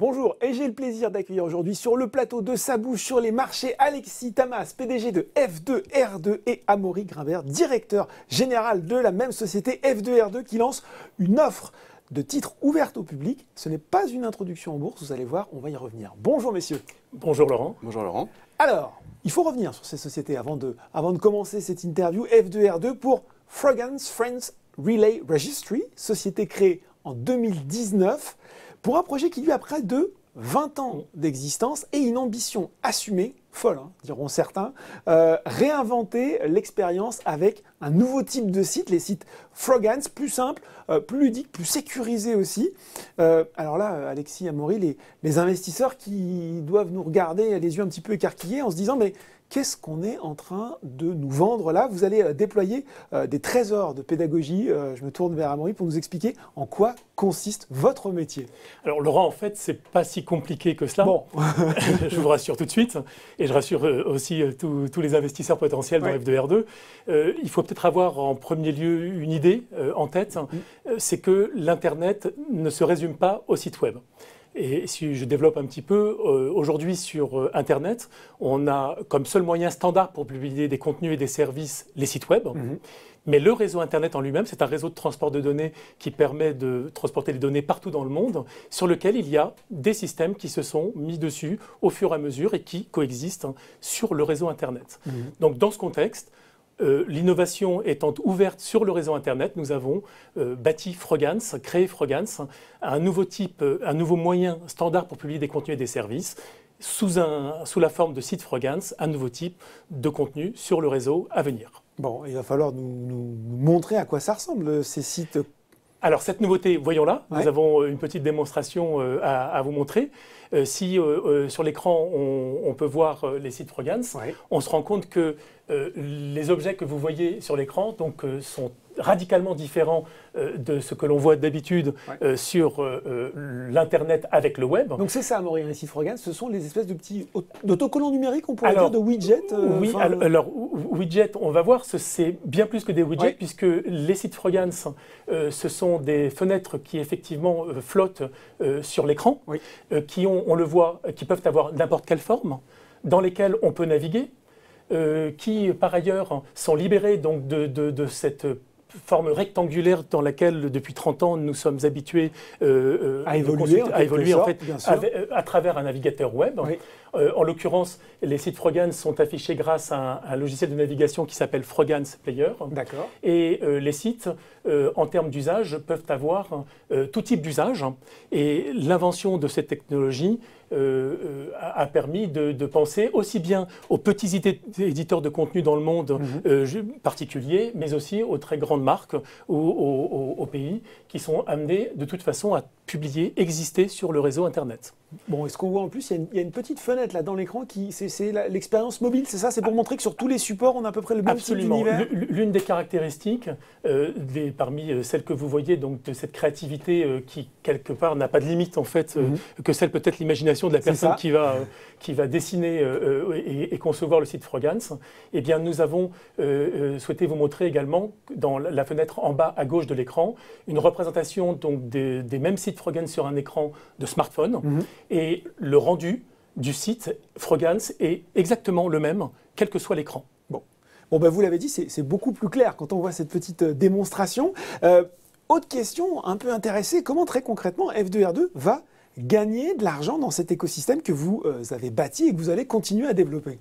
Bonjour, et j'ai le plaisir d'accueillir aujourd'hui sur le plateau de Sa Bouche sur les marchés Alexis Tamas, PDG de F2R2 et Amaury Grimbert, directeur général de la même société F2R2 qui lance une offre de titres ouverte au public. Ce n'est pas une introduction en bourse, vous allez voir, on va y revenir. Bonjour messieurs. Bonjour Laurent. Bonjour Laurent. Alors, il faut revenir sur ces sociétés avant de commencer cette interview. F2R2 pour Fragrance Friends Relay Registry, société créée en 2019 pour un projet qui lui a près de 20 ans d'existence et une ambition assumée, folle, diront certains, réinventer l'expérience avec un nouveau type de site, les sites Frogance, plus simples, plus ludiques, plus sécurisés aussi. Alors là, Alexis, Amaury, les investisseurs qui doivent nous regarder les yeux un petit peu écarquillés en se disant mais qu'est-ce qu'on est en train de nous vendre là? Vous allez déployer des trésors de pédagogie. Je me tourne vers Amaury pour nous expliquer en quoi consiste votre métier. Alors Laurent, en fait, c'est pas si compliqué que cela. Bon. Je vous rassure tout de suite, et je rassure aussi tous les investisseurs potentiels dans F2R2. Il faut peut-être avoir en premier lieu une idée en tête, c'est que l'Internet ne se résume pas au site web. Et si je développe un petit peu, aujourd'hui sur Internet, on a comme seul moyen standard pour publier des contenus et des services les sites web. Mais le réseau Internet en lui-même, c'est un réseau de transport de données qui permet de transporter les données partout dans le monde, sur lequel il y a des systèmes qui se sont mis dessus au fur et à mesure et qui coexistent sur le réseau Internet. Donc dans ce contexte, l'innovation étant ouverte sur le réseau Internet, nous avons bâti Frogance, créé Frogance, un nouveau moyen standard pour publier des contenus et des services, sous la forme de site Frogance, un nouveau type de contenu sur le réseau à venir. Bon, il va falloir nous montrer à quoi ça ressemble, ces sites. Alors cette nouveauté, voyons-la, nous avons une petite démonstration à vous montrer. Si sur l'écran on peut voir les sites Frogance, on se rend compte que les objets que vous voyez sur l'écran sont radicalement différents de ce que l'on voit d'habitude sur l'Internet avec le web. Donc c'est ça, Amaury, les sites Frogance, ce sont les espèces de petits d'autocollants numériques, on pourrait dire, de widgets. Oui, alors widgets, on va voir, c'est bien plus que des widgets, puisque les sites Frogance, ce sont des fenêtres qui effectivement flottent sur l'écran, qui ont, on le voit, qui peuvent avoir n'importe quelle forme, dans lesquelles on peut naviguer, qui par ailleurs sont libérées donc de cette forme rectangulaire dans laquelle depuis 30 ans nous sommes habitués à évoluer en fait, à travers un navigateur web. En l'occurrence, les sites Frogance sont affichés grâce à un logiciel de navigation qui s'appelle Frogance Player. Et les sites, en termes d'usage, peuvent avoir tout type d'usage. Et l'invention de cette technologie a permis de penser aussi bien aux petits éditeurs de contenu dans le monde particulier, mais aussi aux très grandes marques ou aux pays qui sont amenés de toute façon à publier, exister sur le réseau Internet. Bon, est-ce qu'on voit en plus, il y a une petite fenêtre là dans l'écran qui c'est l'expérience mobile, c'est ça? C'est pour montrer que sur tous les supports, on a à peu près le même type d'univers. L'une des caractéristiques, parmi celles que vous voyez, donc de cette créativité qui quelque part n'a pas de limite en fait, que celle peut-être l'imagination de la personne qui va dessiner et concevoir le site Frogance. Eh bien, nous avons souhaité vous montrer également dans la fenêtre en bas à gauche de l'écran une représentation donc des mêmes sites Frogance sur un écran de smartphone. Et le rendu du site Frogance est exactement le même, quel que soit l'écran. Bon, ben, vous l'avez dit, c'est beaucoup plus clair quand on voit cette petite démonstration. Autre question un peu intéressée, comment très concrètement F2R2 va gagner de l'argent dans cet écosystème que vous avez bâti et que vous allez continuer à développer?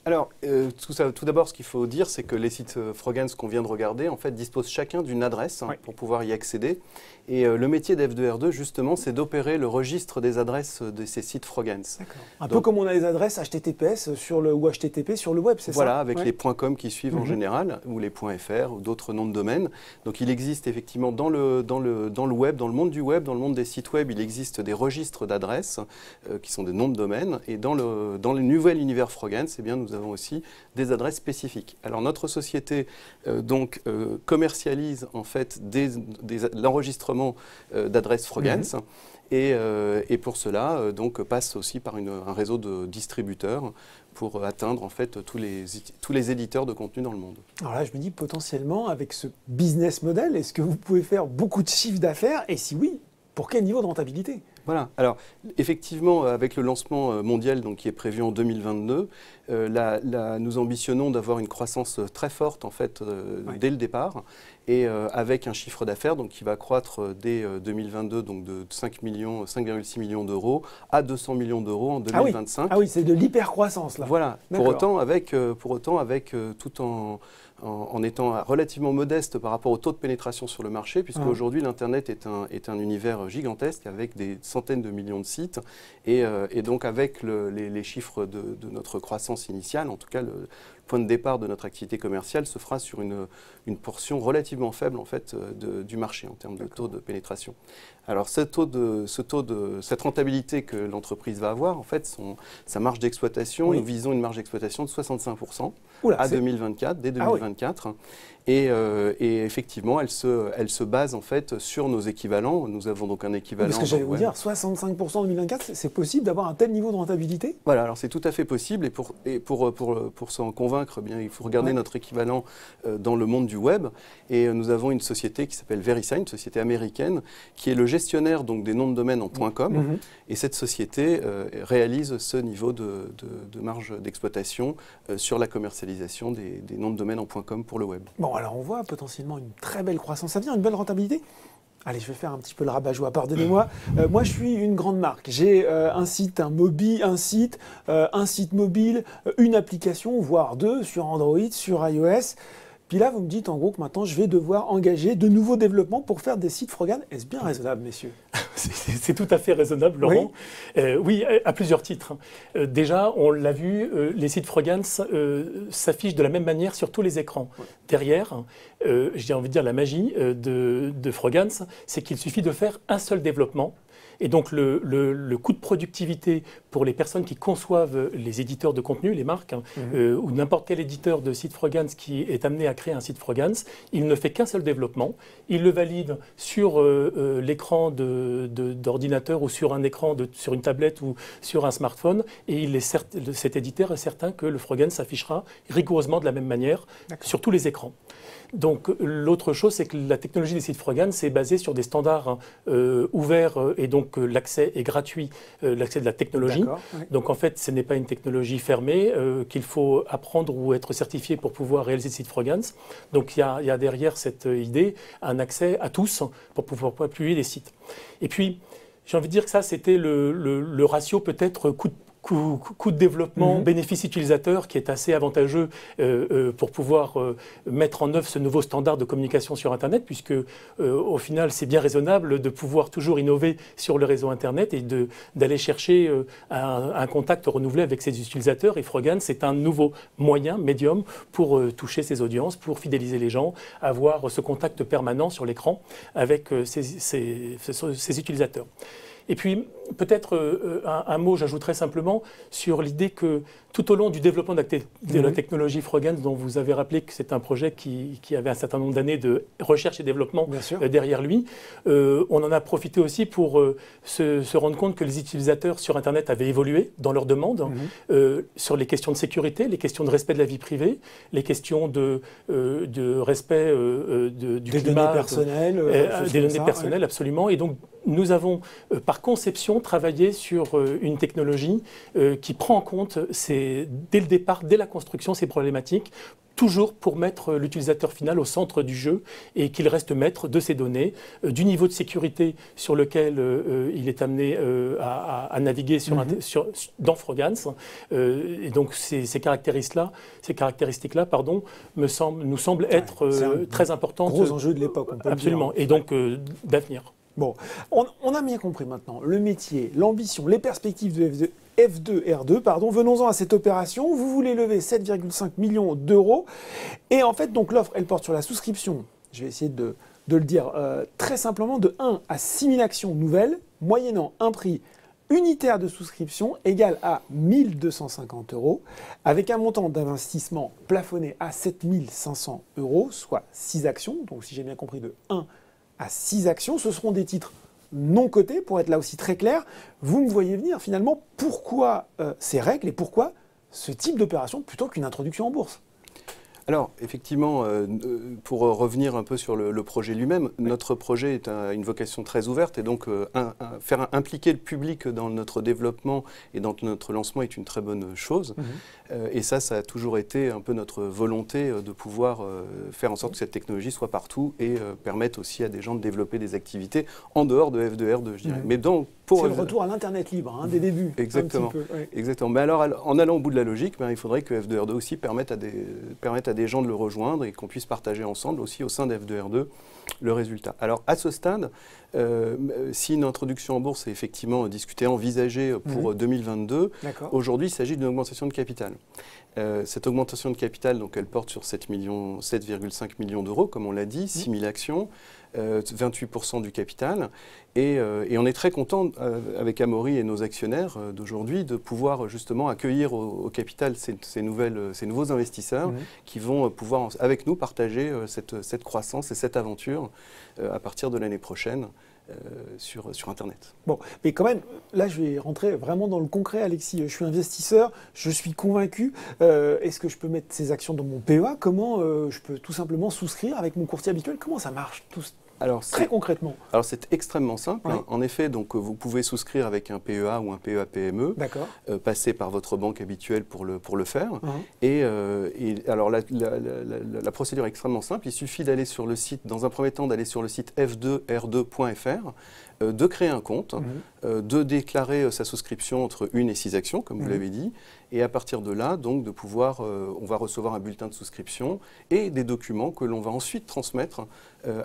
Alors, tout d'abord, ce qu'il faut dire, c'est que les sites Frogance qu'on vient de regarder, en fait, disposent chacun d'une adresse pour pouvoir y accéder. Et le métier d'F2R2, justement, c'est d'opérer le registre des adresses de ces sites Frogance. Un peu comme on a les adresses HTTPS ou HTTP sur le web, c'est ça? Voilà, avec les .com qui suivent en général, ou les .fr, ou d'autres noms de domaine. Donc, il existe effectivement dans le web, dans le monde du web, dans le monde des sites web, il existe des registres d'adresses qui sont des noms de domaine. Et dans le nouvel univers Frogance, eh bien, nous avons aussi des adresses spécifiques. Alors notre société commercialise en fait l'enregistrement d'adresses Frogance et pour cela passe aussi par un réseau de distributeurs pour atteindre en fait tous les éditeurs de contenu dans le monde. Alors là, je me dis potentiellement avec ce business model, est-ce que vous pouvez faire beaucoup de chiffre d'affaires et si oui, pour quel niveau de rentabilité? Voilà. Alors, effectivement, avec le lancement mondial donc, qui est prévu en 2022, nous ambitionnons d'avoir une croissance très forte en fait, dès le départ, et avec un chiffre d'affaires qui va croître dès 2022 donc de 5,6 millions d'euros à 200 millions d'euros en 2025. Ah oui, c'est de l'hypercroissance là. Voilà. Pour autant, tout en étant relativement modeste par rapport au taux de pénétration sur le marché, puisque aujourd'hui l'Internet est un univers gigantesque avec des centaines de millions de sites, et donc avec les chiffres de notre croissance initiale, en tout cas le point de départ de notre activité commerciale se fera sur une portion relativement faible en fait, du marché en termes de taux de pénétration. Alors cette rentabilité que l'entreprise va avoir, en fait, sa marge d'exploitation, nous visons une marge d'exploitation de 65% à 2024, dès 2024. Et effectivement, elle se base en fait sur nos équivalents. Nous avons donc un équivalent. Parce que j'allais vous dire, 65% en 2024, c'est possible d'avoir un tel niveau de rentabilité? Voilà, alors c'est tout à fait possible. Et pour s'en convaincre, bien, il faut regarder notre équivalent dans le monde du web. Et nous avons une société qui s'appelle VeriSign, une société américaine, qui est le gestionnaire donc, des noms de domaine en .com. Et cette société réalise ce niveau de marge d'exploitation sur la commercialisation des noms de domaine en .com pour le web. Bon, alors on voit potentiellement une très belle croissance. Ça veut dire une belle rentabilité? Allez, je vais faire un petit peu le rabat-joie, pardonnez-moi. Moi, je suis une grande marque. J'ai un site mobile, une application, voire deux, sur Android, sur iOS. Puis là, vous me dites en gros que maintenant, je vais devoir engager de nouveaux développements pour faire des sites Froggen. Est-ce bien raisonnable, messieurs? C'est tout à fait raisonnable, Laurent. Oui, à plusieurs titres. Déjà, on l'a vu, les sites Froggen s'affichent de la même manière sur tous les écrans. Derrière, j'ai envie de dire la magie de Froggen, c'est qu'il suffit de faire un seul développement. Et donc le coût de productivité pour les personnes qui conçoivent les éditeurs de contenu, les marques, ou n'importe quel éditeur de site Froggen qui est amené à créer un site Froggen, il ne fait qu'un seul développement. Il le valide sur l'écran d'ordinateur ou sur un écran, sur une tablette ou sur un smartphone. Et cet éditeur est certain que le Froggen s'affichera rigoureusement de la même manière sur tous les écrans. Donc l'autre chose, c'est que la technologie des sites Froggen, c'est basée sur des standards ouverts et donc l'accès est gratuit, l'accès de la technologie. Donc en fait, ce n'est pas une technologie fermée qu'il faut apprendre ou être certifié pour pouvoir réaliser des sites Froggen. Donc il y a derrière cette idée un accès à tous pour pouvoir publier des sites. Et puis, j'ai envie de dire que ça, c'était le ratio peut-être coût de développement, bénéfice utilisateur qui est assez avantageux pour pouvoir mettre en œuvre ce nouveau standard de communication sur Internet, puisque au final, c'est bien raisonnable de pouvoir toujours innover sur le réseau Internet et d'aller chercher un contact renouvelé avec ses utilisateurs. Et Froggen, c'est un nouveau moyen, médium, pour toucher ses audiences, pour fidéliser les gens, avoir ce contact permanent sur l'écran avec ses utilisateurs. Et puis, peut-être un mot, j'ajouterais simplement, sur l'idée que tout au long du développement de la technologie Froggen, dont vous avez rappelé que c'est un projet qui avait un certain nombre d'années de recherche et développement derrière lui, on en a profité aussi pour se rendre compte que les utilisateurs sur Internet avaient évolué dans leurs demandes, sur les questions de sécurité, les questions de respect de la vie privée, les questions de respect du climat, des données personnelles, absolument. Et donc, nous avons, par conception, travaillé sur une technologie qui prend en compte, dès le départ, dès la construction, ces problématiques, toujours pour mettre l'utilisateur final au centre du jeu et qu'il reste maître de ses données, du niveau de sécurité sur lequel il est amené à naviguer dans Froggen. Et donc ces caractéristiques-là, nous semblent être très importantes. Gros enjeu de l'époque, on peut absolument, le dire. Et donc d'avenir. Bon, on a bien compris maintenant le métier, l'ambition, les perspectives de F2R2, venons-en à cette opération. Vous voulez lever 7,5 millions d'euros. Et en fait, donc l'offre, elle porte sur la souscription, je vais essayer de le dire très simplement, de 1 à 6 000 actions nouvelles, moyennant un prix unitaire de souscription égal à 1 250 euros, avec un montant d'investissement plafonné à 7 500 euros, soit 6 actions. Donc si j'ai bien compris, de 1 à 6 actions. Ce seront des titres non cotés, pour être là aussi très clair. Vous me voyez venir finalement, pourquoi ces règles et pourquoi ce type d'opération plutôt qu'une introduction en bourse? Alors, effectivement, pour revenir un peu sur le projet lui-même, notre projet est une vocation très ouverte et donc faire impliquer le public dans notre développement et dans notre lancement est une très bonne chose. Et ça a toujours été un peu notre volonté de pouvoir faire en sorte que cette technologie soit partout et permettre aussi à des gens de développer des activités en dehors de F2R2, je dirais. Mais c'est le retour à l'Internet libre, dès débuts. Exactement. Exactement. Mais alors, en allant au bout de la logique, il faudrait que F2R2 aussi permette à des gens de le rejoindre et qu'on puisse partager ensemble aussi au sein d'F2R2 le résultat. Alors, à ce stade, si une introduction en bourse est effectivement discutée, envisagée pour 2022, aujourd'hui, il s'agit d'une augmentation de capital. Cette augmentation de capital, donc, elle porte sur 7,5 millions d'euros, comme on l'a dit, 6 000 actions, 28% du capital. Et on est très content, avec Amaury et nos actionnaires d'aujourd'hui, de pouvoir justement accueillir au capital ces nouveaux investisseurs qui vont pouvoir, avec nous, partager cette croissance et cette aventure à partir de l'année prochaine. Sur Internet. Bon, mais quand même, là, je vais rentrer vraiment dans le concret, Alexis. Je suis investisseur, je suis convaincu. Est-ce que je peux mettre ces actions dans mon PEA? Comment je peux tout simplement souscrire avec mon courtier habituel? Comment ça marche très concrètement? Alors, c'est extrêmement simple. En effet, donc, vous pouvez souscrire avec un PEA ou un PEA PME, passer par votre banque habituelle pour le faire. Et alors, la procédure est extrêmement simple. Il suffit d'aller sur le site, dans un premier temps, d'aller sur le site f2r2.fr, de créer un compte, de déclarer sa souscription entre 1 et 6 actions, comme vous l'avez dit, et à partir de là, donc, de pouvoir, on va recevoir un bulletin de souscription et des documents que l'on va ensuite transmettre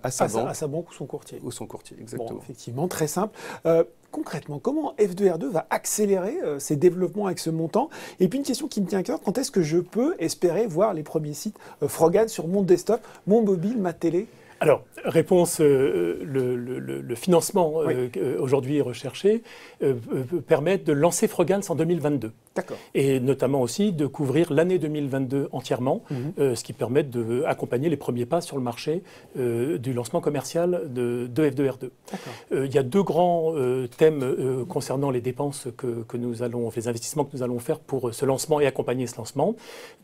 à sa banque. À sa banque ou son courtier. Ou son courtier, exactement. Bon, effectivement, très simple. Concrètement, comment F2R2 va accélérer ses développements avec ce montant? Et puis une question qui me tient à cœur, quand est-ce que je peux espérer voir les premiers sites Froghan sur mon desktop, mon mobile, ma télé? Alors, réponse, le financement aujourd'hui recherché permet de lancer Froghan en 2022. D'accord. Et notamment aussi de couvrir l'année 2022 entièrement, ce qui permet d'accompagner les premiers pas sur le marché du lancement commercial de F2R2. Il y a deux grands thèmes concernant les dépenses que nous allons, les investissements que nous allons faire pour ce lancement et accompagner ce lancement.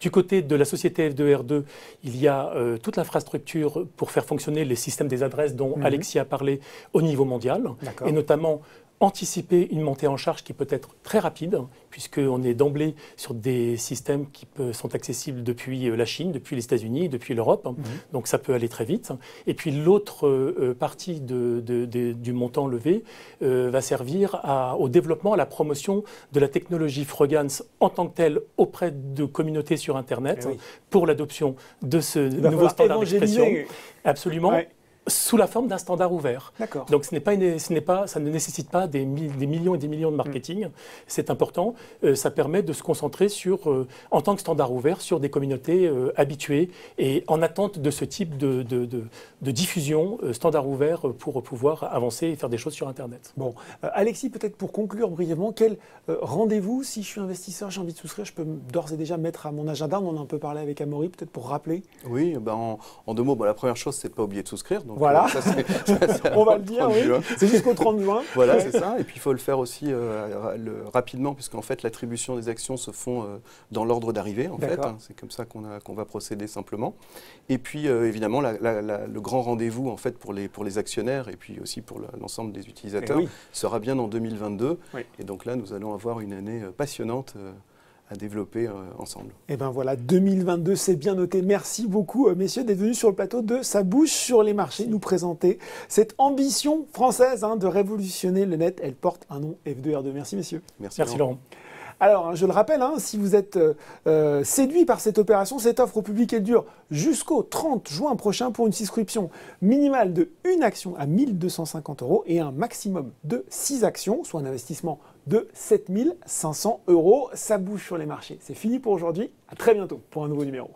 Du côté de la société F2R2, il y a toute l'infrastructure pour faire fonctionner les systèmes des adresses dont Alexis a parlé au niveau mondial, et notamment anticiper une montée en charge qui peut être très rapide, puisqu'on est d'emblée sur des systèmes qui sont accessibles depuis la Chine, depuis les États-Unis, depuis l'Europe, donc ça peut aller très vite. Et puis l'autre partie du montant levé va servir au développement, à la promotion de la technologie Froghan en tant que telle auprès de communautés sur Internet, pour l'adoption de ce nouveau standard d'expression. Absolument. Sous la forme d'un standard ouvert. Donc ça ne nécessite pas des millions et des millions de marketing. C'est important. Ça permet de se concentrer sur, en tant que standard ouvert, sur des communautés habituées et en attente de ce type de diffusion standard ouvert pour pouvoir avancer et faire des choses sur Internet. Bon, Alexis, peut-être pour conclure brièvement, quel rendez-vous, si je suis investisseur, j'ai envie de souscrire, je peux d'ores et déjà mettre à mon agenda? On en a un peu parlé avec Amaury, peut-être pour rappeler. Oui, en 2 mots, la première chose, c'est de ne pas oublier de souscrire. Donc, voilà, on va le dire, c'est jusqu'au 30 juin. Voilà, c'est ça. Et puis il faut le faire aussi rapidement, puisqu'en fait l'attribution des actions se font dans l'ordre d'arrivée. En fait, c'est comme ça qu'on va procéder simplement. Et puis évidemment le grand rendez-vous en fait pour les actionnaires et puis aussi pour l'ensemble des utilisateurs sera bien en 2022. Et donc là, nous allons avoir une année passionnante à développer ensemble. Et bien voilà, 2022, c'est bien noté. Merci beaucoup, messieurs, d'être venus sur le plateau de Ça bouge sur les marchés, nous présenter cette ambition française de révolutionner le net. Elle porte un nom, F2R2. Merci, messieurs. Merci Laurent. Alors, je le rappelle, si vous êtes séduit par cette opération, cette offre au public, elle dure jusqu'au 30 juin prochain pour une souscription minimale de 1 action à 1 250 € et un maximum de 6 actions, soit un investissement de 7 500 €. Ça bouge sur les marchés. C'est fini pour aujourd'hui. À très bientôt pour un nouveau numéro.